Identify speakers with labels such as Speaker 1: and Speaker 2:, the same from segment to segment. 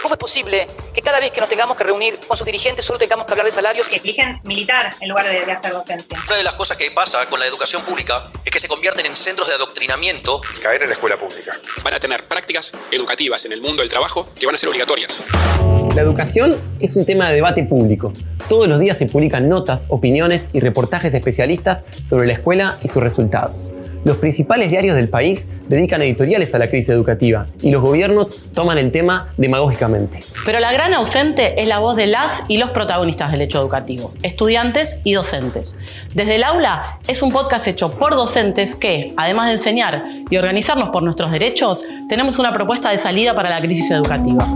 Speaker 1: ¿Cómo es posible que cada vez que nos tengamos que reunir con sus dirigentes solo tengamos que hablar de salarios?
Speaker 2: Que eligen militar en lugar de hacer docencia.
Speaker 3: Una de las cosas que pasa con la educación pública es que se convierten en centros de adoctrinamiento.
Speaker 4: Caer en la escuela pública.
Speaker 5: Van a tener prácticas educativas en el mundo del trabajo que van a ser obligatorias.
Speaker 6: La educación es un tema de debate público. Todos los días se publican notas, opiniones y reportajes de especialistas sobre la escuela y sus resultados. Los principales diarios del país dedican editoriales a la crisis educativa y los gobiernos toman el tema demagógicamente.
Speaker 7: Pero la gran ausente es la voz de las y los protagonistas del hecho educativo, estudiantes y docentes. Desde el aula es un podcast hecho por docentes que, además de enseñar y organizarnos por nuestros derechos, tenemos una propuesta de salida para la crisis educativa.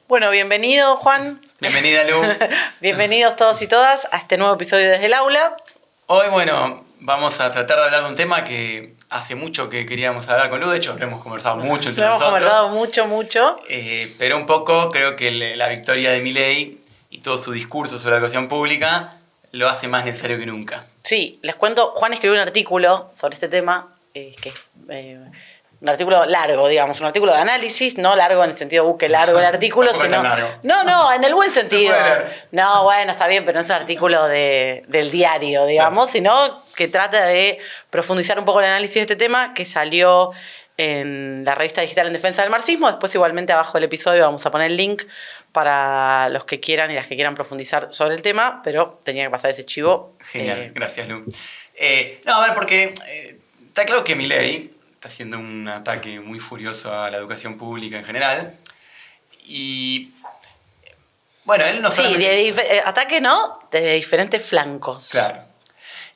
Speaker 7: Bueno, bienvenido, Juan.
Speaker 8: Bienvenida, Lu.
Speaker 7: Bienvenidos todos y todas a este nuevo episodio Desde el Aula.
Speaker 8: Hoy, vamos a tratar de hablar de un tema que hace mucho que queríamos hablar con Lu. De hecho, lo hemos conversado mucho entre nosotros.
Speaker 7: Lo hemos conversado mucho.
Speaker 8: Pero un poco creo que la victoria de Milei y todo su discurso sobre la educación pública lo hace más necesario que nunca.
Speaker 7: Sí, les cuento, Juan escribió un artículo sobre este tema, un artículo largo, digamos, un artículo de análisis, no largo en el sentido que largo el artículo, sino... No, en el buen sentido. No, bueno, está bien, pero no es un artículo del diario, digamos, sino que trata de profundizar un poco el análisis de este tema, que salió en la revista digital En Defensa del Marxismo. Después, igualmente, abajo del episodio vamos a poner el link para los que quieran y las que quieran profundizar sobre el tema, pero tenía que pasar ese chivo.
Speaker 8: Genial, gracias, Lu. Porque está claro que Milei está haciendo un ataque muy furioso a la educación pública en general. Y, él no solamente...
Speaker 7: Sí, ataque no, desde diferentes flancos.
Speaker 8: Claro.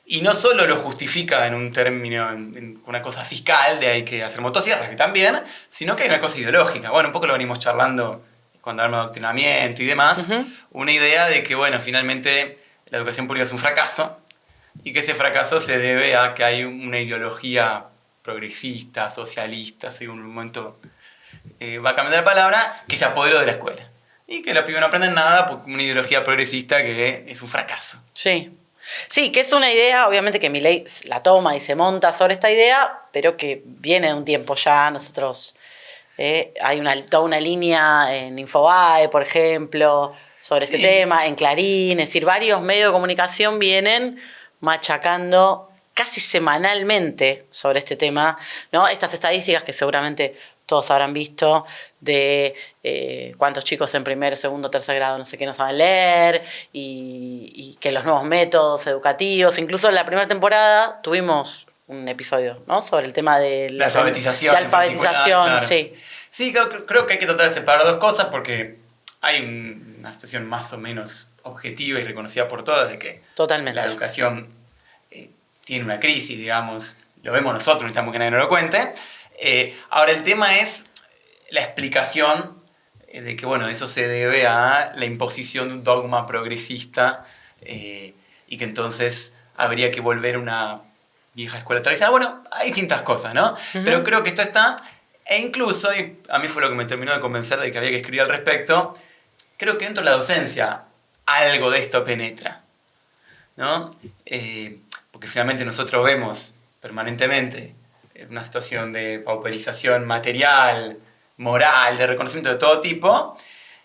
Speaker 8: Y no solo lo justifica en un término, en una cosa fiscal, de hay que hacer motosierras, que también, sino que hay una cosa ideológica. Un poco lo venimos charlando cuando hablamos de adoctrinamiento y demás. Uh-huh. Una idea de que, finalmente la educación pública es un fracaso y que ese fracaso se debe a que hay una ideología progresista, socialista, según un momento va a cambiar la palabra, que se apoderó de la escuela. Y que los pibes no aprenden nada porque una ideología progresista que es un fracaso.
Speaker 7: Sí, que es una idea, obviamente que Milei la toma y se monta sobre esta idea, pero que viene de un tiempo ya. Nosotros, hay toda una línea en Infobae, por ejemplo, sobre este tema, en Clarín, es decir, varios medios de comunicación vienen machacando casi semanalmente sobre este tema, ¿no? Estas estadísticas que seguramente todos habrán visto de cuántos chicos en primer, segundo, tercer grado no sé qué no saben leer y que los nuevos métodos educativos, incluso en la primera temporada tuvimos un episodio, ¿no? Sobre el tema de
Speaker 8: la alfabetización.
Speaker 7: De alfabetización,
Speaker 8: claro.
Speaker 7: Sí.
Speaker 8: Sí, creo que hay que tratar de separar dos cosas porque hay una situación más o menos objetiva y reconocida por todos de que
Speaker 7: Totalmente.
Speaker 8: La educación tiene una crisis, digamos, lo vemos nosotros, no necesitamos que nadie nos lo cuente. Ahora, el tema es la explicación de que, eso se debe a la imposición de un dogma progresista y que entonces habría que volver a una vieja escuela tradicional. Hay distintas cosas, ¿no? Uh-huh. Pero creo que esto está, e incluso, y a mí fue lo que me terminó de convencer de que había que escribir al respecto, creo que dentro de la docencia algo de esto penetra, ¿no? Porque finalmente nosotros vemos permanentemente una situación de pauperización material, moral, de reconocimiento de todo tipo.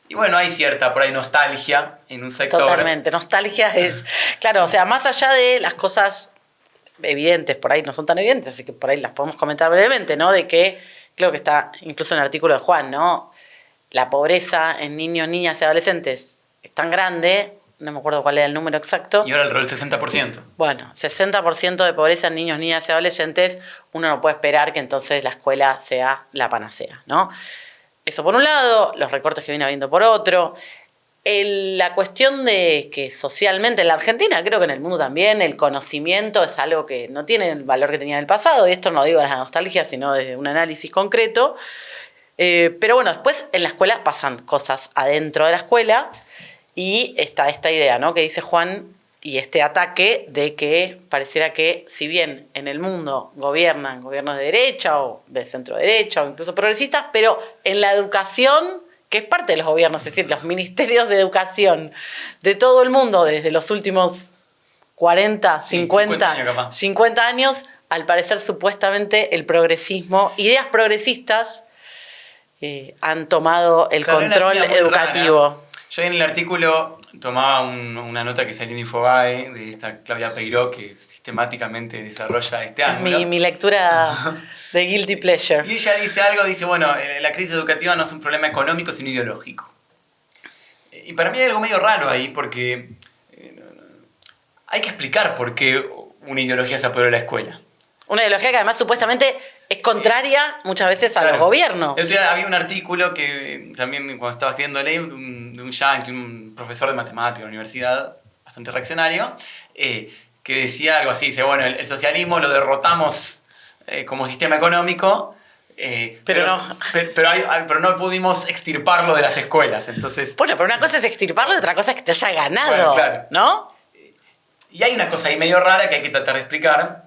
Speaker 8: Y hay cierta por ahí nostalgia en un sector.
Speaker 7: Totalmente, nostalgia es... Claro, más allá de las cosas evidentes, por ahí no son tan evidentes, así que por ahí las podemos comentar brevemente, ¿no? De que, creo que está incluso en el artículo de Juan, ¿no? La pobreza en niños, niñas y adolescentes es tan grande... No me acuerdo cuál era el número exacto.
Speaker 8: Y ahora el rol 60%.
Speaker 7: 60% de pobreza en niños, niñas y adolescentes. Uno no puede esperar que entonces la escuela sea la panacea, ¿no? Eso por un lado, los recortes que viene habiendo por otro. La cuestión de que socialmente en la Argentina, creo que en el mundo también, el conocimiento es algo que no tiene el valor que tenía en el pasado. Y esto no digo de la nostalgia, sino desde un análisis concreto. Pero después en la escuela pasan cosas adentro de la escuela. Y está esta idea, ¿no? Que dice Juan, y este ataque de que pareciera que, si bien en el mundo gobiernan gobiernos de derecha o de centro derecha o incluso progresistas, pero en la educación, que es parte de los gobiernos, es decir, los ministerios de educación de todo el mundo desde los últimos 40, 50 años, al parecer supuestamente el progresismo, ideas progresistas han tomado el
Speaker 8: Claro,
Speaker 7: control
Speaker 8: una línea muy
Speaker 7: educativo.
Speaker 8: rara. Yo en el artículo tomaba una nota que salió en Infobae de esta Claudia Peiró que sistemáticamente desarrolla este ángulo.
Speaker 7: Mi lectura de Guilty Pleasure.
Speaker 8: Y ella dice, bueno, la crisis educativa no es un problema económico, sino ideológico. Y para mí hay algo medio raro ahí, porque hay que explicar por qué una ideología se apoderó de la escuela.
Speaker 7: Una ideología que además supuestamente es contraria muchas veces a
Speaker 8: Claro.
Speaker 7: los gobiernos.
Speaker 8: El otro día había un artículo que también cuando estaba escribiendo ley de un yankee, un profesor de matemáticas de la universidad, bastante reaccionario, que decía algo así, dice, bueno, el socialismo lo derrotamos como sistema económico, pero no pudimos extirparlo de las escuelas. Entonces,
Speaker 7: Bueno, pero una cosa es extirparlo y otra cosa es que te haya ganado,
Speaker 8: Bueno, claro.
Speaker 7: ¿no?
Speaker 8: y hay una cosa ahí medio rara que hay que tratar de explicar,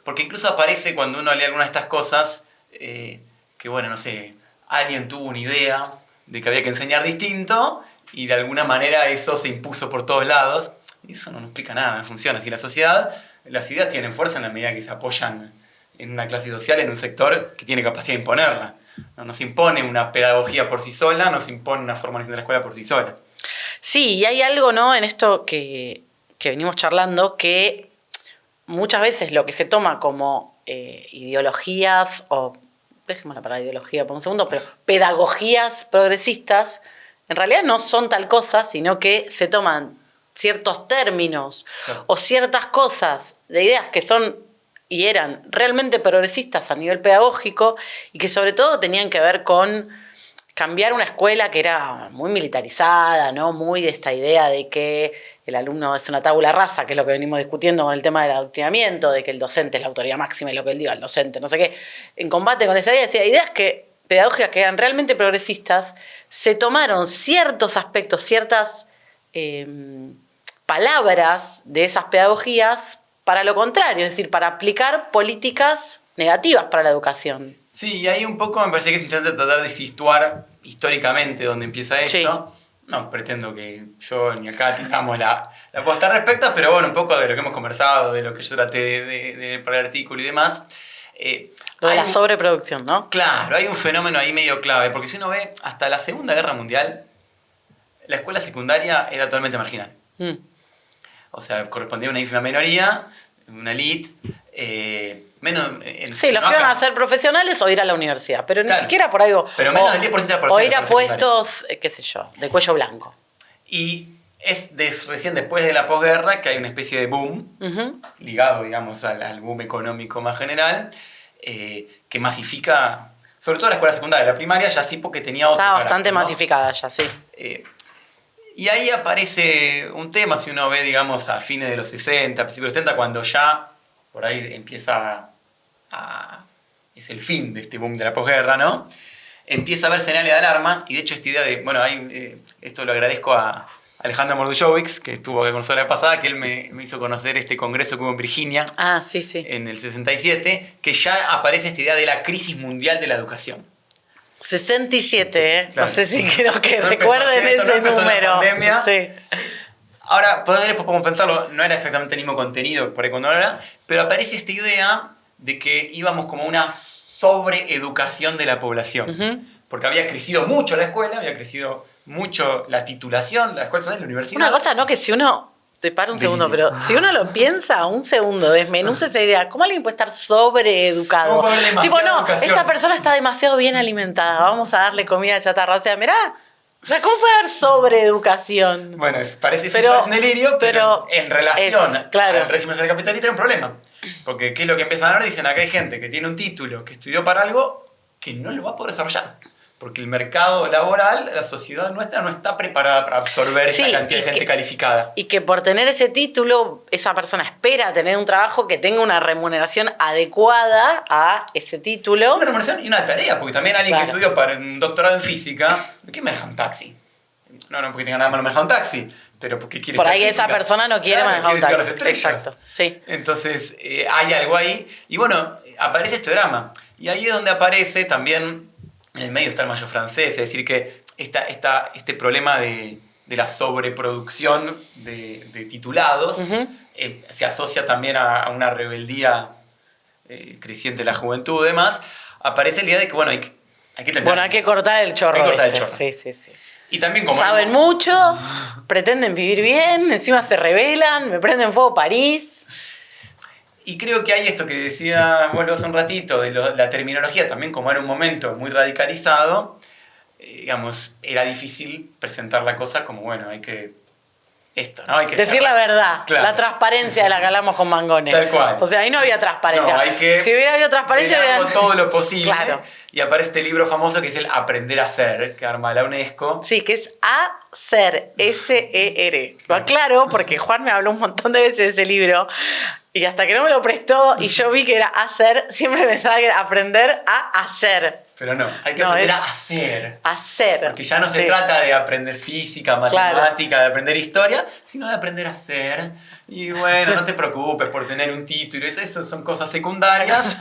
Speaker 8: porque incluso aparece cuando uno lee alguna de estas cosas, que bueno, no sé, alguien tuvo una idea de que había que enseñar distinto y de alguna manera eso se impuso por todos lados. Y eso no explica nada, no funciona. Si la sociedad, las ideas tienen fuerza en la medida que se apoyan en una clase social, en un sector que tiene capacidad de imponerla. No se impone una pedagogía por sí sola, no se impone una formalización de la escuela por sí sola.
Speaker 7: Sí, y hay algo, ¿no?, en esto que venimos charlando, que muchas veces lo que se toma como ideologías, o dejemos la palabra ideología por un segundo, pero pedagogías progresistas, en realidad no son tal cosa, sino que se toman ciertos términos
Speaker 8: Claro.
Speaker 7: o ciertas cosas de ideas que son y eran realmente progresistas a nivel pedagógico y que sobre todo tenían que ver con cambiar una escuela que era muy militarizada, ¿no? Muy de esta idea de que el alumno es una tabula rasa, que es lo que venimos discutiendo con el tema del adoctrinamiento, de que el docente es la autoridad máxima y lo que él diga el docente, no sé qué. En combate con esa idea, decía, ideas pedagógicas que eran realmente progresistas, se tomaron ciertos aspectos, ciertas palabras de esas pedagogías para lo contrario, es decir, para aplicar políticas negativas para la educación.
Speaker 8: Sí, y ahí un poco me parece que es interesante tratar de situar históricamente dónde empieza esto.
Speaker 7: Sí.
Speaker 8: No pretendo que yo ni acá tengamos la posta respecto, pero bueno, un poco de lo que hemos conversado, de lo que yo traté de para el artículo y demás.
Speaker 7: Lo de
Speaker 8: Hay
Speaker 7: la sobreproducción, ¿no?
Speaker 8: Claro, hay un fenómeno ahí medio clave, porque si uno ve, hasta la Segunda Guerra Mundial, la escuela secundaria era totalmente marginal. O sea, correspondía a una ínfima minoría, una elite,
Speaker 7: Sí, los que iban a ser profesionales o ir a la universidad, pero
Speaker 8: Claro.
Speaker 7: ni siquiera por algo.
Speaker 8: Pero menos del 10% de la
Speaker 7: O
Speaker 8: población
Speaker 7: ir a
Speaker 8: de la secundaria.
Speaker 7: puestos, qué sé yo, de cuello blanco.
Speaker 8: Y es recién después de la posguerra que hay una especie de boom,
Speaker 7: Ujú.
Speaker 8: ligado, digamos, al boom económico más general, que masifica, sobre todo la escuela secundaria. La primaria ya sí, porque tenía otro
Speaker 7: Estaba bastante
Speaker 8: carácter, ¿no?
Speaker 7: masificada ya, sí.
Speaker 8: Y ahí aparece un tema, si uno ve, digamos, a fines de los 60, principios de los 70, cuando ya por ahí empieza es el fin de este boom de la posguerra, ¿no? Empieza a haber señales de alarma, y de hecho esta idea de, bueno, ahí, esto lo agradezco a Alejandro Mordujovich, que estuvo con nosotros la pasada, que él me hizo conocer este congreso que hubo en Virginia
Speaker 7: Ah, sí, sí.
Speaker 8: en el 67, que ya aparece esta idea de la crisis mundial de la educación.
Speaker 7: 67, ¿eh?
Speaker 8: Claro.
Speaker 7: No sé si quiero que
Speaker 8: No empezó
Speaker 7: recuerden
Speaker 8: ayer, esto no
Speaker 7: ese
Speaker 8: empezó en la
Speaker 7: número.
Speaker 8: pandemia.
Speaker 7: Sí.
Speaker 8: Ahora, después podemos pensarlo, no era exactamente el mismo contenido por ahí cuando era, pero aparece esta idea de que íbamos como a una sobreeducación de la población.
Speaker 7: Ujú.
Speaker 8: Porque había crecido mucho la escuela, había crecido mucho la titulación, la escuela, la universidad.
Speaker 7: Una cosa, ¿no? Que si uno... Te paro un segundo,
Speaker 8: Delirio.
Speaker 7: pero si uno lo piensa, un segundo, desmenuza esa idea. ¿Cómo alguien puede estar sobreeducado?
Speaker 8: ¿Cómo puede haber demasiada
Speaker 7: Tipo, no,
Speaker 8: educación?
Speaker 7: esta persona está demasiado bien alimentada, vamos a darle comida chatarra. O sea, mirá, o sea, ¿cómo puede haber sobreeducación?
Speaker 8: Bueno, parece
Speaker 7: Pero-
Speaker 8: un delirio, pero en relación
Speaker 7: claro.
Speaker 8: al régimen social capitalista era un problema. Porque ¿qué es lo que empiezan a ver? Dicen, acá hay gente que tiene un título, que estudió para algo, que no lo va a poder desarrollar. Porque el mercado laboral, la sociedad nuestra, no está preparada para absorber
Speaker 7: Sí,
Speaker 8: esa cantidad de gente calificada.
Speaker 7: Y que por tener ese título, esa persona espera tener un trabajo que tenga una remuneración adecuada a ese título.
Speaker 8: Una remuneración y una tarea, porque también alguien
Speaker 7: Claro.
Speaker 8: que estudió para un doctorado en física, ¿qué maneja un taxi? No porque tenga nada malo manejar un taxi, pero porque quiere
Speaker 7: Por
Speaker 8: estar
Speaker 7: ahí esa
Speaker 8: física.
Speaker 7: persona no quiere
Speaker 8: Claro,
Speaker 7: manejar un
Speaker 8: quiere
Speaker 7: taxi.
Speaker 8: estudiar las estrellas.
Speaker 7: Exacto, sí.
Speaker 8: Entonces, hay algo ahí. Y bueno, aparece este drama. Y ahí es donde aparece también, en el medio está el mayo francés, es decir, que este problema de la sobreproducción de titulados
Speaker 7: Ujú.
Speaker 8: se asocia también a una rebeldía creciente de la juventud y demás. Aparece la idea de que, bueno, Hay que terminar.
Speaker 7: Bueno, hay que cortar el chorro.
Speaker 8: Hay que cortar el
Speaker 7: este.
Speaker 8: chorro.
Speaker 7: Sí, sí, sí.
Speaker 8: Y también como...
Speaker 7: Saben mucho, pretenden vivir bien, encima se rebelan, me prenden fuego París.
Speaker 8: Y creo que hay esto que decía, bueno, hace un ratito, de la terminología, también como era un momento muy radicalizado, digamos, era difícil presentar la cosa como, bueno, hay que... Esto, ¿no? Hay que
Speaker 7: Decir
Speaker 8: ser-
Speaker 7: la verdad,
Speaker 8: Claro.
Speaker 7: la transparencia de la que hablamos con Mangone.
Speaker 8: Tal cual.
Speaker 7: O sea, ahí no había transparencia.
Speaker 8: No, hay que
Speaker 7: si hubiera habido transparencia,
Speaker 8: velarlo
Speaker 7: hubiera...
Speaker 8: todo lo posible.
Speaker 7: Claro.
Speaker 8: Y aparece este libro famoso que es el Aprender a Ser, que arma la UNESCO.
Speaker 7: Sí, que es hacer, S-E-R. Lo aclaro porque Juan me habló un montón de veces de ese libro y hasta que no me lo prestó y yo vi que era hacer, siempre pensaba que era aprender a hacer.
Speaker 8: Pero no, hay que
Speaker 7: No,
Speaker 8: aprender
Speaker 7: es-
Speaker 8: a hacer.
Speaker 7: Hacer.
Speaker 8: Porque ya no se
Speaker 7: Sí.
Speaker 8: trata de aprender física,
Speaker 7: Claro.
Speaker 8: matemática, de aprender historia, sino de aprender a hacer. Y bueno, no te preocupes por tener un título, eso son cosas secundarias.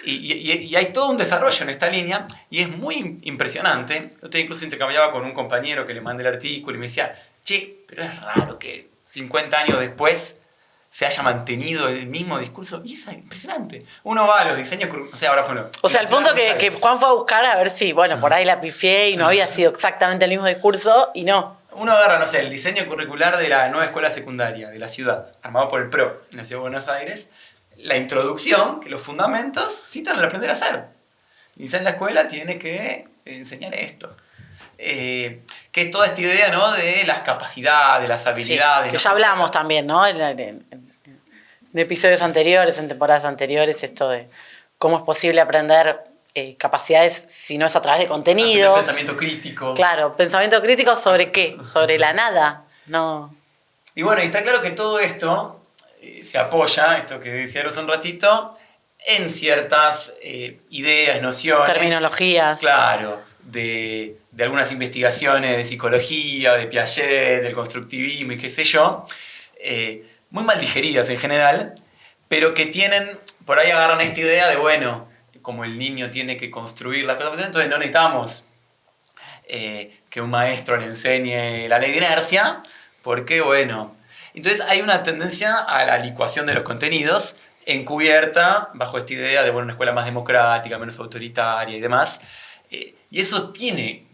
Speaker 8: Y hay todo un desarrollo en esta línea y es muy impresionante. Yo incluso intercambiaba con un compañero que le mandé el artículo y me decía, che, pero es raro que 50 años después se haya mantenido el mismo discurso. Y es impresionante. Uno va a los diseños, o sea, ahora bueno.
Speaker 7: O sea, el punto que Juan fue a buscar a ver si, bueno, por ahí la pifié y no había sido exactamente el mismo discurso y no.
Speaker 8: Uno agarra, no sé, el diseño curricular de la nueva escuela secundaria de la ciudad, armado por el PRO en la Ciudad de Buenos Aires. La introducción, que los fundamentos citan al aprender a hacer. Y en la escuela tiene que enseñar esto. Que es toda esta idea, ¿no? De las capacidades, de las
Speaker 7: Sí,
Speaker 8: habilidades.
Speaker 7: que
Speaker 8: ¿no?
Speaker 7: ya hablamos también, ¿no? En episodios anteriores, en temporadas anteriores, esto de cómo es posible aprender capacidades si no es a través de
Speaker 8: Aprender
Speaker 7: contenidos.
Speaker 8: pensamiento crítico.
Speaker 7: Claro, pensamiento crítico sobre qué, sobre la nada, no.
Speaker 8: Y bueno, y está claro que todo esto se apoya, esto que decía hace un ratito, en ciertas ideas, nociones.
Speaker 7: Terminologías.
Speaker 8: Claro, de algunas investigaciones de psicología, de Piaget, del constructivismo y qué sé yo, muy mal digeridas en general, pero que tienen, por ahí agarran esta idea de, bueno, como el niño tiene que construir la cosa, entonces no necesitamos que un maestro le enseñe la ley de inercia, porque, bueno, entonces hay una tendencia a la licuación de los contenidos encubierta bajo esta idea de, bueno, una escuela más democrática, menos autoritaria y demás. Y eso tiene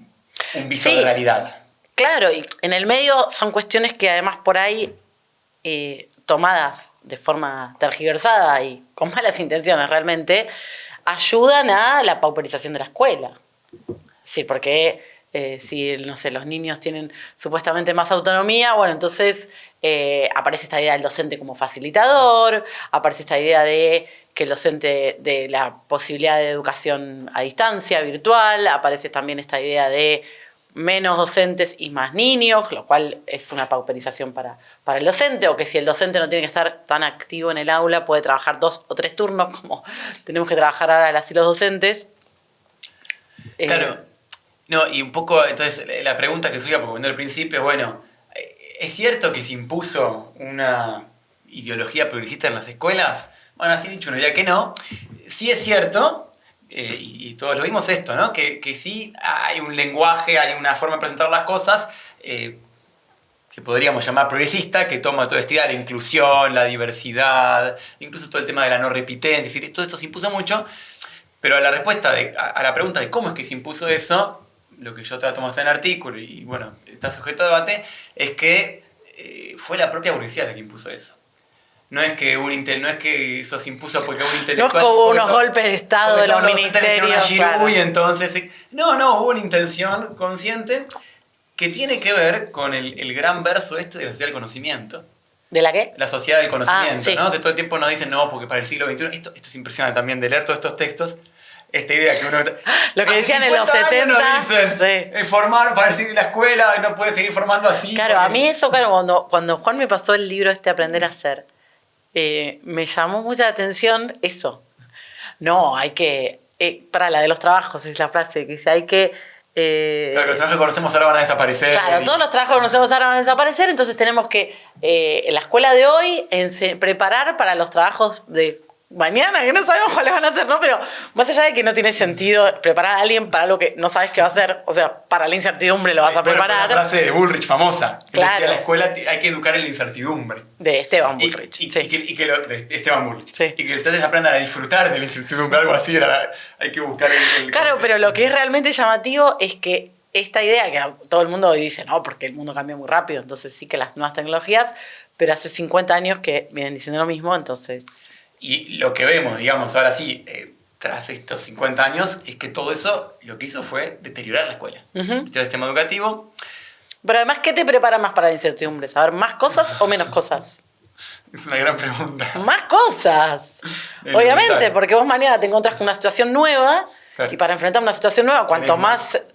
Speaker 8: un viso
Speaker 7: Sí.
Speaker 8: de realidad.
Speaker 7: Claro, y en el medio son cuestiones que además por ahí tomadas de forma tergiversada y con malas intenciones realmente, ayudan a la pauperización de la escuela. Sí, porque si, no sé, los niños tienen supuestamente más autonomía, bueno, entonces aparece esta idea del docente como facilitador, aparece esta idea de que el docente, de la posibilidad de educación a distancia, virtual, aparece también esta idea de menos docentes y más niños, lo cual es una pauperización para el docente, o que si el docente no tiene que estar tan activo en el aula, puede trabajar 2 o 3 turnos, como tenemos que trabajar ahora las y los docentes.
Speaker 8: Claro. No, y un poco, entonces, la pregunta que subía, porque al principio, es, bueno, ¿es cierto que se impuso una ideología progresista en las escuelas? Bueno, así dicho, uno diría que no. Sí es cierto, y todos lo vimos esto, ¿no? Que sí hay un lenguaje, hay una forma de presentar las cosas que podríamos llamar progresista, que toma toda esta idea de la inclusión, la diversidad, incluso todo el tema de la no repitencia, es decir, todo esto se impuso mucho, pero a la respuesta, a la pregunta de cómo es que se impuso eso, lo que yo trato de mostrar en el artículo, y bueno, está sujeto a debate, es que fue la propia burguesía la que impuso eso. No es que eso se impuso porque un
Speaker 7: No es
Speaker 8: intelectual...
Speaker 7: que hubo
Speaker 8: porque
Speaker 7: unos golpes de estado
Speaker 8: porque
Speaker 7: de los
Speaker 8: todos docentes hicieron una
Speaker 7: ministerios.
Speaker 8: Giroud y
Speaker 7: Claro.
Speaker 8: entonces... No, hubo una intención consciente que tiene que ver con el gran verso de la sociedad del conocimiento.
Speaker 7: ¿De la qué?
Speaker 8: La sociedad del conocimiento,
Speaker 7: sí.
Speaker 8: ¿no? Que todo el tiempo nos dicen, no, porque para el siglo XXI... Esto es impresionante también de leer todos estos textos. Esta idea que uno...
Speaker 7: Lo que
Speaker 8: hace
Speaker 7: decían en los
Speaker 8: 50 años
Speaker 7: 70,
Speaker 8: nos dicen,
Speaker 7: sí.
Speaker 8: formar para decir la escuela, no puede seguir formando así.
Speaker 7: Claro,
Speaker 8: porque-
Speaker 7: a mí eso, claro, cuando Juan me pasó el libro Aprender a Hacer, me llamó mucha atención eso. No, hay que... para la de los trabajos es la frase que dice, hay que...
Speaker 8: Claro, que los trabajos que conocemos ahora van a desaparecer.
Speaker 7: Claro,
Speaker 8: y-
Speaker 7: todos los trabajos que conocemos ahora van a desaparecer, entonces tenemos que, en la escuela de hoy, preparar para los trabajos de mañana, que no sabemos cuáles van a ser, ¿no? Pero más allá de que no tiene sentido preparar a alguien para algo que no sabes qué va a hacer, o sea, para la incertidumbre lo vas a preparar.
Speaker 8: Fue la frase de Bullrich famosa. Que
Speaker 7: Claro.
Speaker 8: decía, la escuela hay que educar en la incertidumbre.
Speaker 7: De Esteban Bullrich.
Speaker 8: Y
Speaker 7: sí.
Speaker 8: de Esteban Bullrich.
Speaker 7: Sí.
Speaker 8: Y que los estudiantes aprendan a disfrutar de la incertidumbre, algo así. Hay que buscar el
Speaker 7: Claro, pero lo que es realmente llamativo es que esta idea que todo el mundo hoy dice, no, porque el mundo cambia muy rápido, entonces sí que las nuevas tecnologías, pero hace 50 años que vienen diciendo lo mismo, entonces...
Speaker 8: Y lo que vemos, digamos, ahora sí, tras estos 50 años, es que todo eso lo que hizo fue deteriorar la escuela. Deteriorar el sistema educativo.
Speaker 7: Pero además, ¿qué te prepara más para la incertidumbre? ¿Saber más cosas o menos cosas?
Speaker 8: Es una gran pregunta.
Speaker 7: ¡Más cosas!
Speaker 8: Es
Speaker 7: Obviamente,
Speaker 8: vital.
Speaker 7: porque vos mañana te encontrás con una situación nueva.
Speaker 8: Claro.
Speaker 7: Y para enfrentar una situación nueva, cuanto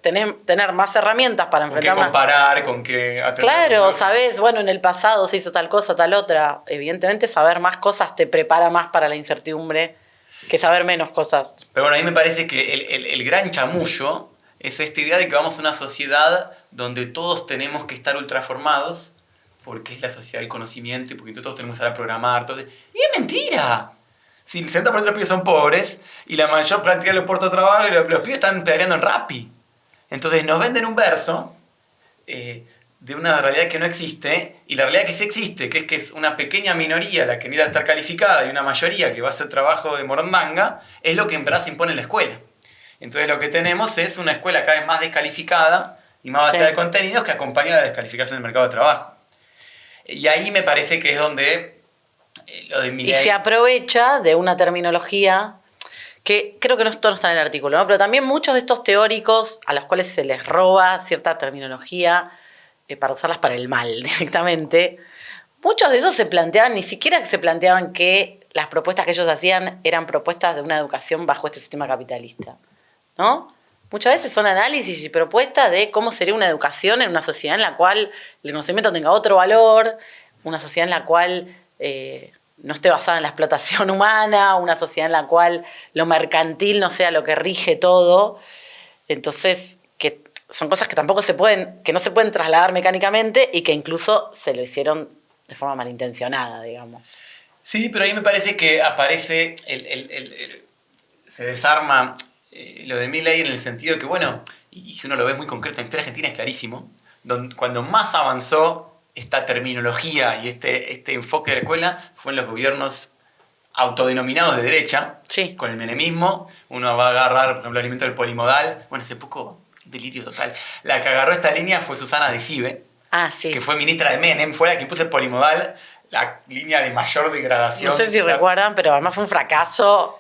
Speaker 8: Tenés
Speaker 7: más tener más herramientas para
Speaker 8: Con qué
Speaker 7: enfrentar una...
Speaker 8: comparar, con qué atender.
Speaker 7: Claro, sabés, bueno, en el pasado se hizo tal cosa, tal otra. Evidentemente, saber más cosas te prepara más para la incertidumbre que saber menos cosas.
Speaker 8: Pero bueno, a mí me parece que el gran chamullo es esta idea de que vamos a una sociedad donde todos tenemos que estar ultraformados, porque es la sociedad del conocimiento y porque todos tenemos que saber programar. Todo. Y es mentira. Si el 70% de los pibes son pobres y la mayor cantidad de los puestos de trabajo y los pibes están peleando en Rappi. Entonces nos venden un verso de una realidad que no existe, y la realidad que sí existe, que es una pequeña minoría la que necesita estar calificada y una mayoría que va a hacer trabajo de morondanga, es lo que en verdad se impone en la escuela. Entonces lo que tenemos es una escuela cada vez más descalificada y más vacía
Speaker 7: Sí.
Speaker 8: de contenidos que acompaña a la descalificación del mercado de trabajo. Y ahí me parece que es donde lo de
Speaker 7: Y
Speaker 8: Milei...
Speaker 7: se aprovecha de una terminología que creo que esto no está en el artículo, ¿no? Pero también muchos de estos teóricos a los cuales se les roba cierta terminología para usarlas para el mal directamente, muchos de esos se planteaban, ni siquiera se planteaban que las propuestas que ellos hacían eran propuestas de una educación bajo este sistema capitalista, ¿no? Muchas veces son análisis y propuestas de cómo sería una educación en una sociedad en la cual el conocimiento tenga otro valor, una sociedad en la cual no esté basada en la explotación humana, una sociedad en la cual lo mercantil no sea lo que rige todo. Entonces, que son cosas que tampoco que no se pueden trasladar mecánicamente y que incluso se lo hicieron de forma malintencionada, digamos.
Speaker 8: Sí, pero ahí me parece que aparece, se desarma lo de Milei en el sentido que, bueno, y si uno lo ve muy concreto en la historia argentina es clarísimo, cuando más avanzó esta terminología y este enfoque de la escuela fue en los gobiernos autodenominados de derecha,
Speaker 7: Sí.
Speaker 8: con el menemismo. Uno va a agarrar, por ejemplo, el alimento del polimodal. Bueno, hace poco, delirio total. La que agarró esta línea fue Susana Decibe,
Speaker 7: Ah, sí.
Speaker 8: que fue ministra de Menem, fue la que impuso el polimodal, la línea de mayor degradación.
Speaker 7: No sé si recuerdan, pero además fue un fracaso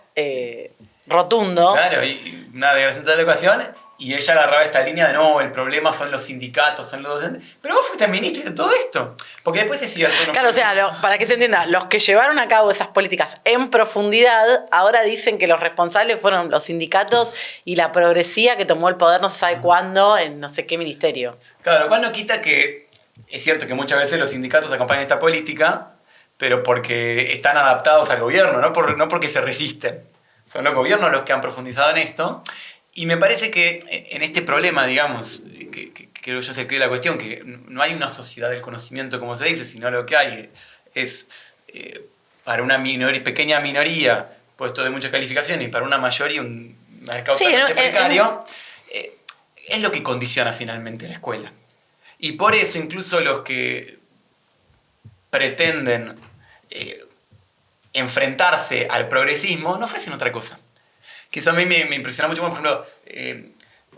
Speaker 7: rotundo.
Speaker 8: Claro, y una degradación de la educación, y ella agarraba esta línea de no, el problema son los sindicatos, son los docentes. Pero vos fuiste ministra de todo esto. Porque después es cierto. ¿no?
Speaker 7: Claro, o sea, para que se entienda, los que llevaron a cabo esas políticas en profundidad ahora dicen que los responsables fueron los sindicatos y la progresía que tomó el poder no se sabe cuándo en no sé qué ministerio.
Speaker 8: Claro, lo cual no quita que es cierto que muchas veces los sindicatos acompañan esta política, pero porque están adaptados al gobierno, no porque se resisten. Son los gobiernos los que han profundizado en esto. Y me parece que en este problema, digamos, que creo yo se quede la cuestión, que no hay una sociedad del conocimiento como se dice, sino lo que hay es para una pequeña minoría puesto de mucha calificación y para una mayoría un mercado totalmente precario, es lo que condiciona finalmente la escuela. Y por eso incluso los que pretenden enfrentarse al progresismo no ofrecen otra cosa. Que eso a mí me impresiona mucho, por ejemplo,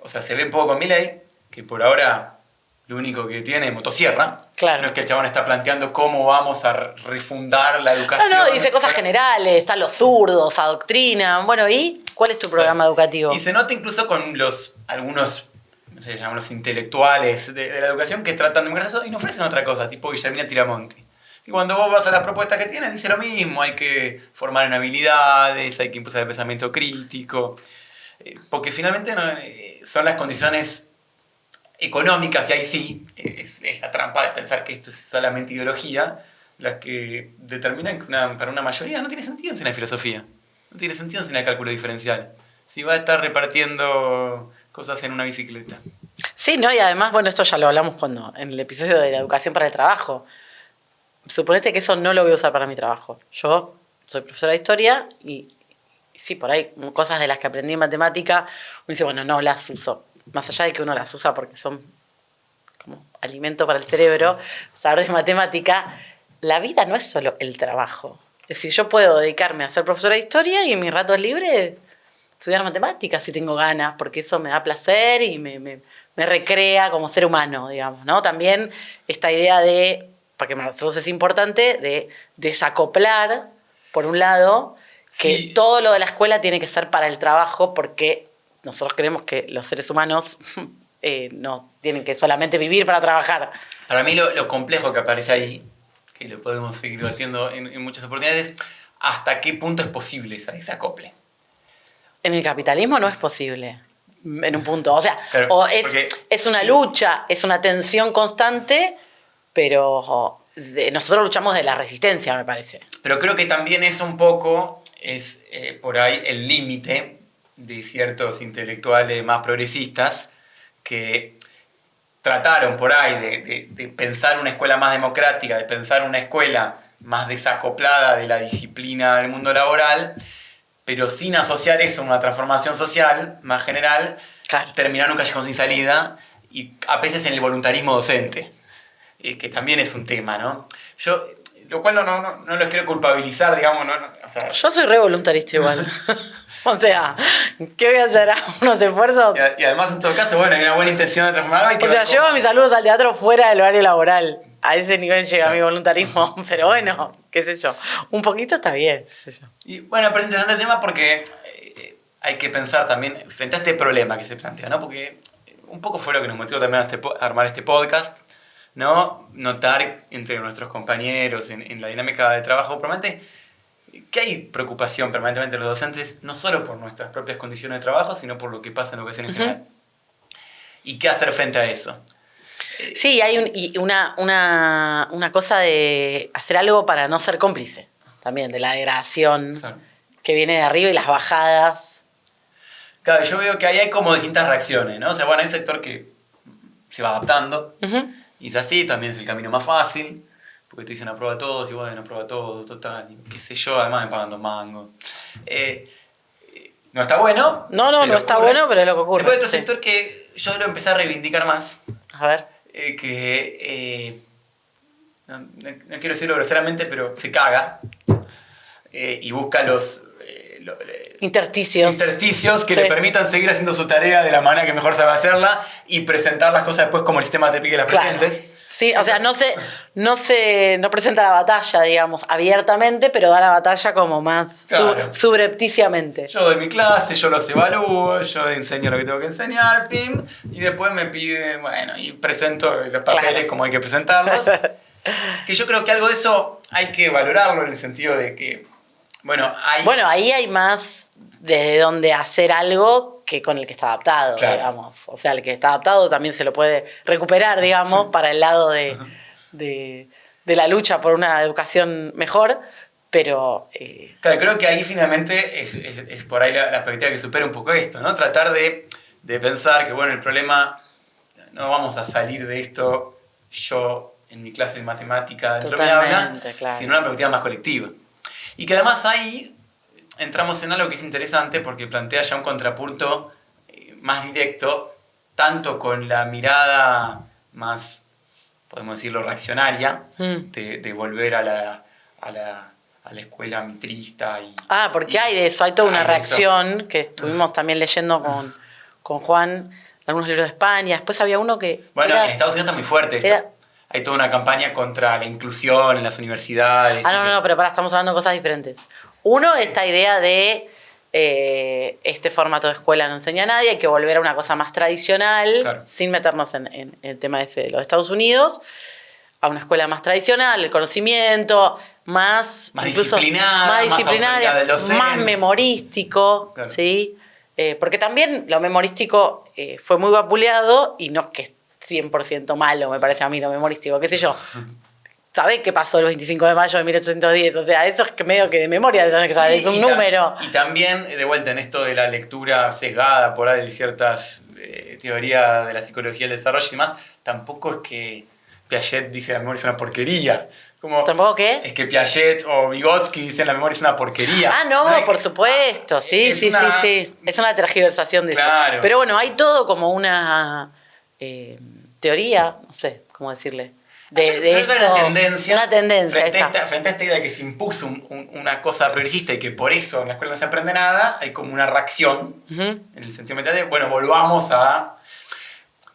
Speaker 8: o sea, se ve un poco con Milei, que por ahora lo único que tiene es motosierra.
Speaker 7: Claro.
Speaker 8: No es que el chabón está planteando cómo vamos a refundar la educación.
Speaker 7: No, dice cosas generales, están los zurdos, adoctrinan. Bueno, ¿y cuál es tu programa educativo?
Speaker 8: Y se nota incluso con algunos, no sé, llaman los intelectuales de la educación que tratan de mejorar eso y no ofrecen otra cosa, tipo Guillermina Tiramonti. Y cuando vos vas a las propuestas que tiene, dice lo mismo, hay que formar en habilidades, hay que impulsar el pensamiento crítico, porque finalmente son las condiciones económicas, y ahí sí, es la trampa de pensar que esto es solamente ideología, las que determinan que para una mayoría no tiene sentido sin la filosofía, no tiene sentido sin el cálculo diferencial, si va a estar repartiendo cosas en una bicicleta.
Speaker 7: Sí, ¿no? Y además, bueno, esto ya lo hablamos en el episodio de la educación para el trabajo. Suponete que eso no lo voy a usar para mi trabajo. Yo soy profesora de historia y sí, por ahí cosas de las que aprendí en matemática, uno dice, bueno, no las uso. Más allá de que uno las usa porque son como alimento para el cerebro, saber de matemática, la vida no es solo el trabajo. Es decir, yo puedo dedicarme a ser profesora de historia y en mis ratos libres estudiar matemáticas si tengo ganas, porque eso me da placer y me recrea como ser humano, digamos, ¿no? También esta idea de, para que para nosotros es importante, de desacoplar, por un lado, que
Speaker 8: Sí.
Speaker 7: todo lo de la escuela tiene que ser para el trabajo, porque nosotros creemos que los seres humanos no tienen que solamente vivir para trabajar.
Speaker 8: Para mí lo complejo que aparece ahí, que lo podemos seguir debatiendo en muchas oportunidades, es hasta qué punto es posible ese acople.
Speaker 7: En el capitalismo no es posible, en un punto. O sea,
Speaker 8: Claro,
Speaker 7: o
Speaker 8: porque-
Speaker 7: es una lucha, es una tensión constante, pero nosotros luchamos de la resistencia, me parece.
Speaker 8: Pero creo que también es un poco, por ahí el límite de ciertos intelectuales más progresistas que trataron por ahí de pensar una escuela más democrática, de pensar una escuela más desacoplada de la disciplina del mundo laboral, pero sin asociar eso a una transformación social más general,
Speaker 7: Claro.
Speaker 8: terminar un callejón sin salida y a veces en el voluntarismo docente, que también es un tema, ¿no? Yo, lo cual no los quiero culpabilizar, digamos, o sea,
Speaker 7: Yo soy re voluntarista igual. O sea, ¿qué voy a hacer? ¿Unos esfuerzos?
Speaker 8: y además en todo caso, bueno, hay una buena intención de transformarlo. Hay que
Speaker 7: O sea,
Speaker 8: ver
Speaker 7: llevo
Speaker 8: cómo-
Speaker 7: mis saludos al teatro fuera del horario laboral. A ese nivel llega mi voluntarismo. Pero bueno, qué sé yo. Un poquito está bien, qué sé yo.
Speaker 8: Y bueno, pero es interesante el tema porque hay que pensar también frente a este problema que se plantea, ¿no? Porque un poco fue lo que nos motivó también a armar este podcast, ¿no? Notar entre nuestros compañeros en la dinámica de trabajo, probablemente que hay preocupación permanentemente de los docentes, no solo por nuestras propias condiciones de trabajo, sino por lo que pasa en la educación en general. ¿Y qué hacer frente a eso?
Speaker 7: Sí, hay una cosa de hacer algo para no ser cómplice. También de la degradación
Speaker 8: Claro.
Speaker 7: que viene de arriba y las bajadas.
Speaker 8: Claro, yo veo que ahí hay como distintas reacciones, ¿no? O sea, bueno, hay un sector que se va adaptando,
Speaker 7: Ujú.
Speaker 8: y es así, también es el camino más fácil, porque te dicen aprueba todos, y bueno, aprueba todo, total, y qué sé yo, además me pagan 2 mangos. No está bueno.
Speaker 7: No
Speaker 8: pero
Speaker 7: está
Speaker 8: ocurre.
Speaker 7: bueno, pero es lo que ocurre.
Speaker 8: Después hay otro
Speaker 7: Sí.
Speaker 8: sector que yo lo empecé a reivindicar más,
Speaker 7: A ver.
Speaker 8: no quiero decirlo groseramente, pero se caga, y busca los
Speaker 7: Intersticios.
Speaker 8: intersticios que
Speaker 7: Sí.
Speaker 8: le permitan seguir haciendo su tarea de la manera que mejor sabe hacerla y presentar las cosas después como el sistema te pique las
Speaker 7: Claro.
Speaker 8: presentes.
Speaker 7: Sí, o sea, no presenta la batalla, digamos, abiertamente, pero da la batalla como más
Speaker 8: Claro.
Speaker 7: subrepticiamente.
Speaker 8: Yo doy mi clase, yo los evalúo, yo enseño lo que tengo que enseñar, pim, y después me pide, bueno, y presento los papeles
Speaker 7: Claro.
Speaker 8: como hay que presentarlos. Que yo creo que algo de eso hay que valorarlo en el sentido de que, bueno, hay...
Speaker 7: Bueno, ahí hay más desde donde hacer algo que con el que está adaptado,
Speaker 8: Claro.
Speaker 7: digamos. O sea, el que está adaptado también se lo puede recuperar, digamos, para el lado de la lucha por una educación mejor, pero...
Speaker 8: Claro, creo que ahí finalmente es por ahí la perspectiva que supera un poco esto, ¿no? Tratar de pensar que, bueno, el problema, no vamos a salir de esto yo en mi clase de matemática dentro de mi aula,
Speaker 7: Totalmente, claro.
Speaker 8: sino una perspectiva más colectiva. Y que además ahí entramos en algo que es interesante porque plantea ya un contrapunto más directo, tanto con la mirada más, podemos decirlo, reaccionaria, de volver a la escuela mitrista.
Speaker 7: Porque hay de eso, hay toda una
Speaker 8: hay de eso.
Speaker 7: reacción que estuvimos también leyendo con Juan, algunos libros de España. Después había uno que...
Speaker 8: Bueno,
Speaker 7: era-
Speaker 8: en Estados Unidos está muy fuerte esto.
Speaker 7: era-
Speaker 8: Hay toda una campaña contra la inclusión en las universidades.
Speaker 7: no, pero estamos hablando de cosas diferentes. Uno, esta idea de este formato de escuela no enseña a nadie, hay que volver a una cosa más tradicional,
Speaker 8: Claro.
Speaker 7: sin meternos en el tema ese de los Estados Unidos, a una escuela más tradicional, el conocimiento, más
Speaker 8: disciplinada,
Speaker 7: más
Speaker 8: más autoridad del docente.
Speaker 7: más memorístico,
Speaker 8: Claro.
Speaker 7: ¿sí? Porque también lo memorístico fue muy vapuleado y no es que es 100% malo, me parece a mí lo memorístico, qué sé yo. ¿Sabés qué pasó el 25 de mayo de 1810? O sea, eso es que medio que de memoria tenés que saber,
Speaker 8: Sí,
Speaker 7: es un
Speaker 8: y
Speaker 7: número.
Speaker 8: Y también, de vuelta, en esto de la lectura sesgada por ahí de ciertas teorías de la psicología del desarrollo y demás, tampoco es que Piaget dice la memoria es una porquería. Como,
Speaker 7: ¿Tampoco qué?
Speaker 8: es que Piaget o Vygotsky dicen la memoria es una porquería.
Speaker 7: Ah, no,
Speaker 8: es
Speaker 7: por
Speaker 8: que-
Speaker 7: supuesto, sí,
Speaker 8: es
Speaker 7: sí,
Speaker 8: una-
Speaker 7: sí. Es una tergiversación de
Speaker 8: Claro.
Speaker 7: eso. Pero bueno, hay todo como una teoría, no sé cómo decirle, de
Speaker 8: Creo que
Speaker 7: esto.
Speaker 8: hay una tendencia.
Speaker 7: Una tendencia,
Speaker 8: frente,
Speaker 7: ahí está.
Speaker 8: frente a esta idea de que se impuso una cosa progresista y que por eso en la escuela no se aprende nada, hay como una reacción,
Speaker 7: Ujú.
Speaker 8: en el sentido mental de, bueno, volvamos a...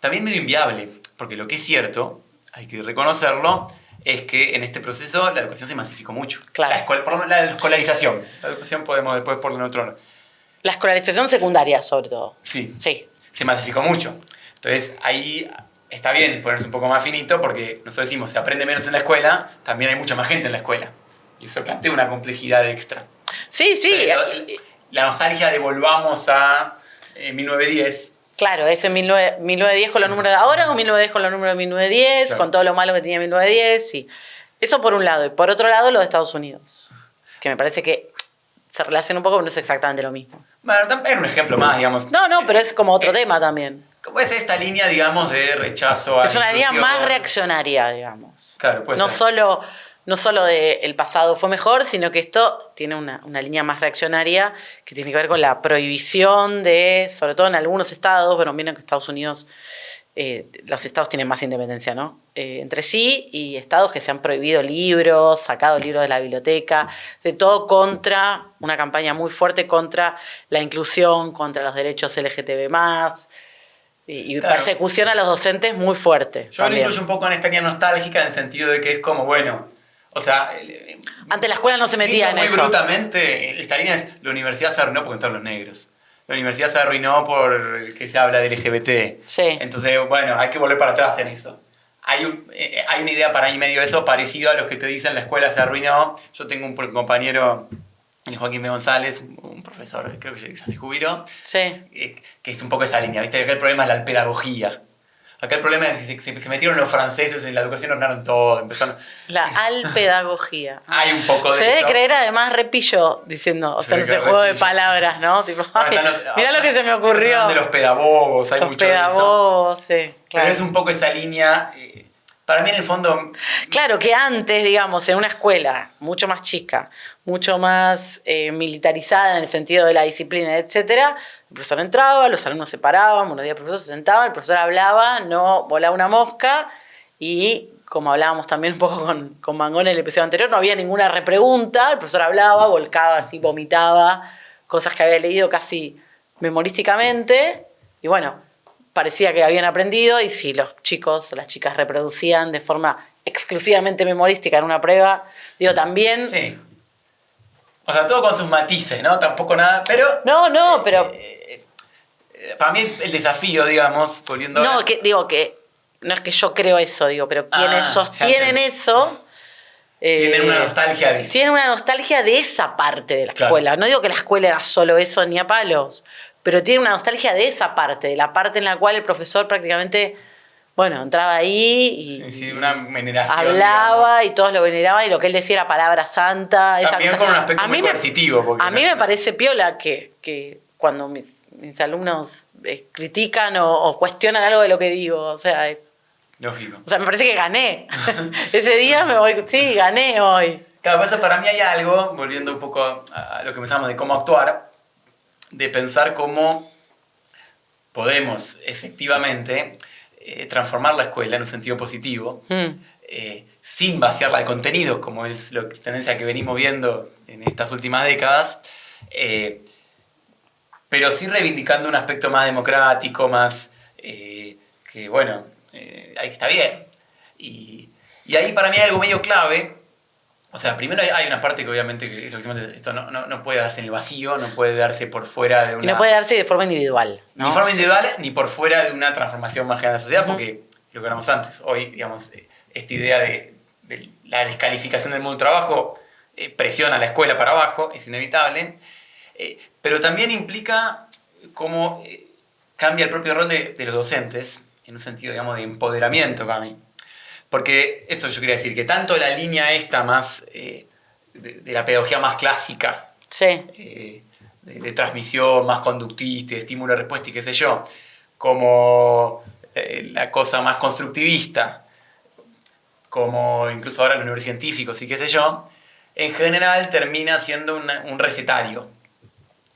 Speaker 8: También medio inviable, porque lo que es cierto, hay que reconocerlo, es que en este proceso la educación se masificó mucho.
Speaker 7: Claro.
Speaker 8: Por lo menos la escolarización. La educación podemos después ponerle en otro orden.
Speaker 7: La escolarización secundaria, sobre todo.
Speaker 8: Sí.
Speaker 7: Sí.
Speaker 8: Se masificó mucho. Entonces ahí está bien ponerse un poco más finito porque nosotros decimos, se aprende menos en la escuela, también hay mucha más gente en la escuela. Y eso plantea una complejidad extra.
Speaker 7: Sí, sí.
Speaker 8: Pero la nostalgia de volvamos a 1910.
Speaker 7: Claro, ese 1910 con los números de ahora o 1910 con los números de 1910,
Speaker 8: Claro.
Speaker 7: con todo lo malo que tenía 1910, sí. Eso por un lado. Y por otro lado, lo de Estados Unidos. Que me parece que se relaciona un poco, pero no es exactamente lo mismo.
Speaker 8: Bueno, era un ejemplo más, digamos.
Speaker 7: No, pero es como otro tema también.
Speaker 8: ¿Cómo es esta línea, digamos, de rechazo a
Speaker 7: Es una
Speaker 8: la
Speaker 7: línea
Speaker 8: inclusión?
Speaker 7: más reaccionaria, digamos.
Speaker 8: Claro, puede
Speaker 7: No
Speaker 8: ser.
Speaker 7: solo de el pasado fue mejor, sino que esto tiene una línea más reaccionaria que tiene que ver con la prohibición de, sobre todo en algunos estados, bueno, miren que Estados Unidos, los estados tienen más independencia, ¿no? Entre sí, y estados que se han prohibido libros, sacado libros de la biblioteca, de todo contra, una campaña muy fuerte contra la inclusión, contra los derechos LGTB+, y
Speaker 8: Claro.
Speaker 7: persecución a los docentes muy fuerte.
Speaker 8: Yo lo
Speaker 7: también.
Speaker 8: incluyo un poco en esta línea nostálgica en el sentido de que es como, bueno, o sea...
Speaker 7: Antes la escuela no se metía en
Speaker 8: muy
Speaker 7: eso.
Speaker 8: brutamente, esta línea es, la universidad se arruinó por entraron los negros. La universidad se arruinó por que se habla de LGBT.
Speaker 7: Sí.
Speaker 8: Entonces, bueno, hay que volver para atrás en eso. Hay una idea para ahí medio de eso, parecido a los que te dicen la escuela se arruinó. Yo tengo un compañero, el Joaquín B. González, un profesor, creo que ya se jubiló,
Speaker 7: Sí.
Speaker 8: que es un poco esa línea, ¿viste? Acá el problema es la pedagogía. Acá el problema es que se metieron los franceses en la educación, ordenaron todo, empezaron...
Speaker 7: La alpedagogía.
Speaker 8: Hay un poco de
Speaker 7: Se debe
Speaker 8: eso.
Speaker 7: creer además repillo diciendo, o sea,
Speaker 8: Se
Speaker 7: en ese
Speaker 8: debe
Speaker 7: juego de
Speaker 8: repillo.
Speaker 7: palabras, ¿no? Tipo,
Speaker 8: Bueno,
Speaker 7: ay,
Speaker 8: están los-
Speaker 7: mirá lo que se me ocurrió.
Speaker 8: hablan de los pedagogos, hay
Speaker 7: Los
Speaker 8: mucho de eso.
Speaker 7: pedagogos, sí, claro.
Speaker 8: Pero es un poco esa línea. Para mí, en el fondo.
Speaker 7: Claro que antes, digamos, en una escuela mucho más chica, mucho más militarizada en el sentido de la disciplina, etcétera, el profesor entraba, los alumnos se paraban, buenos días, profesor, se sentaba, el profesor hablaba, no volaba una mosca y, como hablábamos también un poco con Mangón en el episodio anterior, no había ninguna repregunta, el profesor hablaba, volcaba así, vomitaba cosas que había leído casi memorísticamente y bueno, parecía que habían aprendido y si los chicos o las chicas reproducían de forma exclusivamente memorística en una prueba, digo, también...
Speaker 8: Sí. O sea, todo con sus matices, ¿no? Tampoco nada. Pero.
Speaker 7: No, pero...
Speaker 8: Para mí, el desafío, digamos, volviendo a.
Speaker 7: No, que digo que no es que yo creo eso, digo, pero quienes
Speaker 8: ya
Speaker 7: sostienen
Speaker 8: entendí.
Speaker 7: eso...
Speaker 8: Tienen una nostalgia de eso.
Speaker 7: Tienen una nostalgia de esa parte de la
Speaker 8: Claro.
Speaker 7: escuela. No digo que la escuela era solo eso ni a palos, pero tiene una nostalgia de esa parte, de la parte en la cual el profesor prácticamente, bueno, entraba ahí y
Speaker 8: Sí, una veneración.
Speaker 7: hablaba y todos lo veneraban y lo que él decía era palabra santa. esa
Speaker 8: También
Speaker 7: cosa.
Speaker 8: con un aspecto
Speaker 7: A
Speaker 8: muy
Speaker 7: mí
Speaker 8: coercitivo, porque
Speaker 7: a mí
Speaker 8: no es-
Speaker 7: me parece piola que cuando mis alumnos critican o cuestionan algo de lo que digo, o sea,
Speaker 8: Lógico.
Speaker 7: me parece que gané. Ese día me voy, sí, gané hoy.
Speaker 8: Claro, por eso para mí hay algo, volviendo un poco a lo que pensábamos de cómo actuar, de pensar cómo podemos efectivamente transformar la escuela en un sentido positivo, sin vaciarla de contenidos, como es la tendencia que venimos viendo en estas últimas décadas, pero sí reivindicando un aspecto más democrático, más que, bueno, ahí está bien. Y ahí para mí hay algo medio clave. O sea, primero hay una parte que obviamente que es lo que decimos, esto no puede darse en el vacío, no puede darse por fuera de una...
Speaker 7: Y no puede darse de forma individual, ¿no?
Speaker 8: Ni forma individual, ni por fuera de una transformación más general de la sociedad, porque lo que hablamos antes, hoy, digamos, esta idea de la descalificación del mundo del trabajo presiona a la escuela para abajo, es inevitable, pero también implica cómo cambia el propio rol de los docentes, en un sentido, digamos, de empoderamiento para mí. Porque esto yo quería decir, que tanto la línea esta más de la pedagogía más clásica,
Speaker 7: Sí.
Speaker 8: de transmisión más conductista, de estímulo-respuesta y qué sé yo, como la cosa más constructivista, como incluso ahora los neurocientíficos y qué sé yo, en general termina siendo un recetario.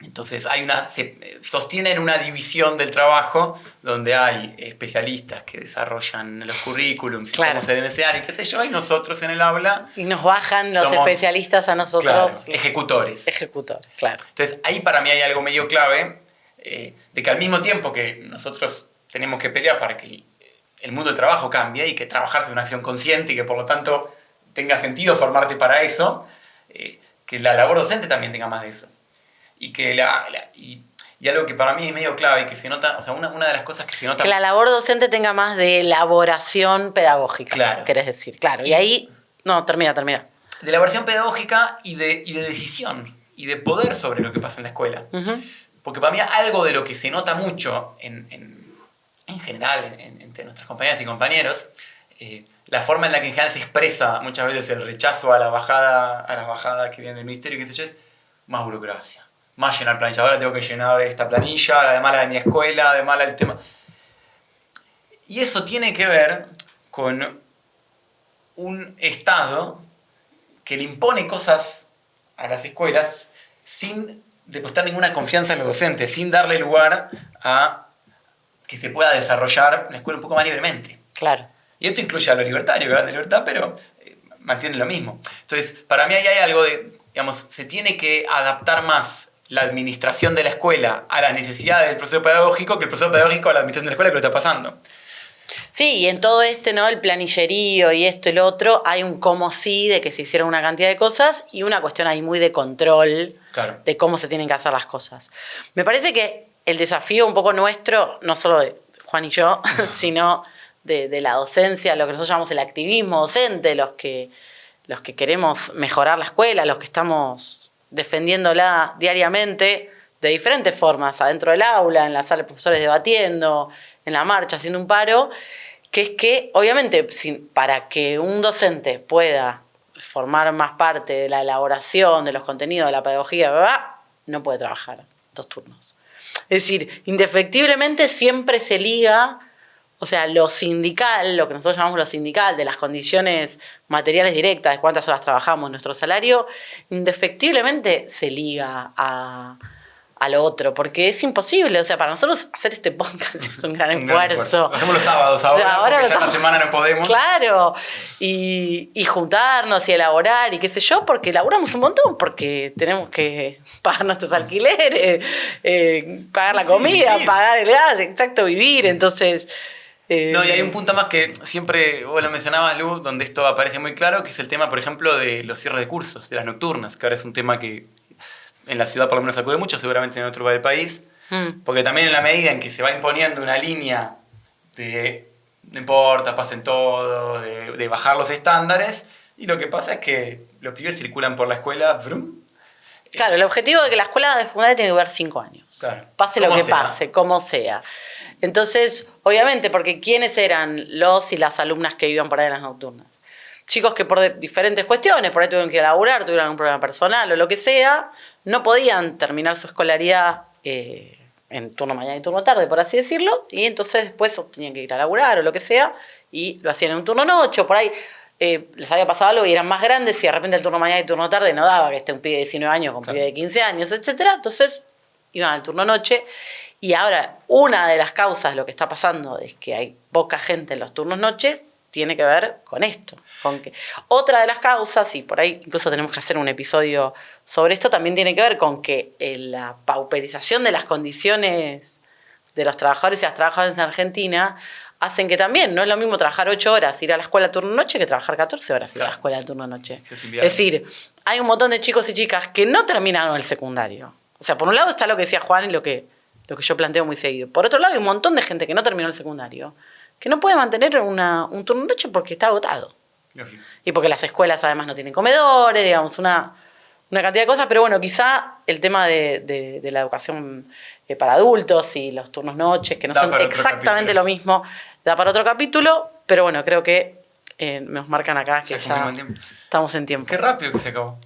Speaker 8: Entonces se sostienen una división del trabajo donde hay especialistas que desarrollan los currículums y cómo se deben enseñar y qué sé yo, y nosotros en el aula...
Speaker 7: Y nos bajan los especialistas a nosotros.
Speaker 8: Claro, ejecutores.
Speaker 7: Ejecutores, claro.
Speaker 8: Entonces ahí para mí hay algo medio clave, de que al mismo tiempo que nosotros tenemos que pelear para que el mundo del trabajo cambie y que trabajar sea una acción consciente y que por lo tanto tenga sentido formarte para eso, que la labor docente también tenga más de eso. Y que y algo que para mí es medio clave y que se nota, o sea, una de las cosas que se nota...
Speaker 7: Que la labor docente tenga más de elaboración pedagógica,
Speaker 8: claro.
Speaker 7: Querés decir, claro. Y ahí... No, termina.
Speaker 8: De elaboración pedagógica y de decisión y de poder sobre lo que pasa en la escuela.
Speaker 7: Uh-huh.
Speaker 8: Porque para mí algo de lo que se nota mucho en general entre nuestras compañeras y compañeros, la forma en la que en general se expresa muchas veces el rechazo a la bajada que viene del ministerio, qué sé yo, es más burocracia. Más llenar planilla. Ahora tengo que llenar esta planilla, además la de mi escuela, además la del tema. Y eso tiene que ver con un Estado que le impone cosas a las escuelas sin depositar ninguna confianza en los docentes, sin darle lugar a que se pueda desarrollar la escuela un poco más libremente.
Speaker 7: Claro. Y
Speaker 8: esto incluye a los libertarios, que hablan de libertad, pero mantienen lo mismo. Entonces, para mí ahí hay algo de, digamos, se tiene que adaptar más la administración de la escuela a las necesidades del proceso pedagógico que el proceso pedagógico a la administración de la escuela que lo está pasando.
Speaker 7: Sí, y en todo ¿no? El planillerío y esto y lo otro, hay un cómo sí de que se hicieron una cantidad de cosas y una cuestión ahí muy de control de cómo se tienen que hacer las cosas. Me parece que el desafío un poco nuestro, no solo de Juan y yo, sino de la docencia, lo que nosotros llamamos el activismo docente, los que queremos mejorar la escuela, los que estamos defendiéndola diariamente de diferentes formas, adentro del aula, en la sala de profesores debatiendo, en la marcha, haciendo un paro, que es que, obviamente, para que un docente pueda formar más parte de la elaboración, de los contenidos, de la pedagogía, no puede trabajar 2 turnos. Es decir, indefectiblemente siempre se liga, o sea, lo sindical, lo que nosotros llamamos lo sindical, de las condiciones materiales directas, de cuántas horas trabajamos, nuestro salario, indefectiblemente se liga a lo otro, porque es imposible. O sea, para nosotros hacer este podcast es un gran esfuerzo.
Speaker 8: Lo hacemos los sábados ahora, o sea, ahora porque ya en la semana no podemos.
Speaker 7: Claro, y juntarnos y elaborar y qué sé yo, porque elaboramos un montón, porque tenemos que pagar nuestros alquileres, pagar la comida, pagar el gas, vivir, entonces...
Speaker 8: No, y hay un punto más que siempre vos lo mencionabas, Lu, donde esto aparece muy claro, que es el tema, por ejemplo, de los cierres de cursos, de las nocturnas, que ahora es un tema que en la ciudad por lo menos sacude mucho, seguramente en otro lugar del país, porque también en la medida en que se va imponiendo una línea de no importa, pasen todo, de bajar los estándares, y lo que pasa es que los pibes circulan por la escuela, brum.
Speaker 7: Claro, el objetivo de que la escuela de secundaria tiene que durar 5 años.
Speaker 8: Claro.
Speaker 7: Pase lo que pase, como sea. Entonces, obviamente, porque ¿quiénes eran los y las alumnas que iban por ahí en las nocturnas? Chicos que por diferentes cuestiones, por ahí tuvieron que ir a laburar, tuvieron algún problema personal o lo que sea, no podían terminar su escolaridad en turno mañana y turno tarde, por así decirlo, y entonces después tenían que ir a laburar o lo que sea, y lo hacían en un turno noche, o por ahí les había pasado algo y eran más grandes, y de repente el turno mañana y turno tarde no daba que esté un pibe de 19 años con un pibe de 15 años, etc. Entonces iban al turno noche. Y ahora, una de las causas de lo que está pasando es que hay poca gente en los turnos noches, tiene que ver con esto. Con que otra de las causas, y por ahí incluso tenemos que hacer un episodio sobre esto, también tiene que ver con que la pauperización de las condiciones de los trabajadores y las trabajadoras en Argentina hacen que también no es lo mismo trabajar 8 horas, ir a la escuela turno noche, que trabajar 14 horas ir a la escuela del turno noche. Es decir, hay un montón de chicos y chicas que no terminaron el secundario. O sea, por un lado está lo que decía Juan y lo que yo planteo muy seguido. Por otro lado, hay un montón de gente que no terminó el secundario, que no puede mantener un turno noche porque está agotado.
Speaker 8: Lógico.
Speaker 7: Y porque las escuelas además no tienen comedores, digamos, una cantidad de cosas. Pero bueno, quizá el tema de la educación para adultos y los turnos noches, que no son exactamente lo mismo, da para otro capítulo. Pero bueno, creo que nos marcan acá que
Speaker 8: Ya cumplimos
Speaker 7: ya
Speaker 8: el tiempo.
Speaker 7: estamos en tiempo.
Speaker 8: Qué rápido que se acabó.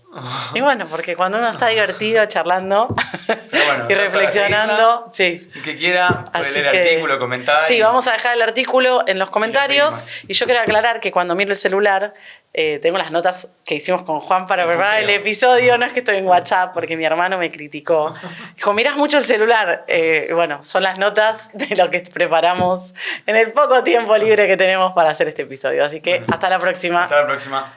Speaker 7: Y bueno, porque cuando uno está divertido charlando
Speaker 8: Pero bueno,
Speaker 7: y reflexionando,
Speaker 8: para
Speaker 7: sí.
Speaker 8: El que quiera puede
Speaker 7: Así
Speaker 8: leer
Speaker 7: que-
Speaker 8: el artículo, comentar.
Speaker 7: Sí, vamos a dejar el artículo en los comentarios.
Speaker 8: seguimos.
Speaker 7: Y yo quiero aclarar que cuando miro el celular, tengo las notas que hicimos con Juan para
Speaker 8: El
Speaker 7: preparar el
Speaker 8: punteo.
Speaker 7: episodio. No es que estoy en WhatsApp, porque mi hermano me criticó. Dijo, mirás mucho el celular. Bueno, son las notas de lo que preparamos en el poco tiempo libre que tenemos para hacer este episodio. Así que hasta la próxima.
Speaker 8: Hasta la próxima.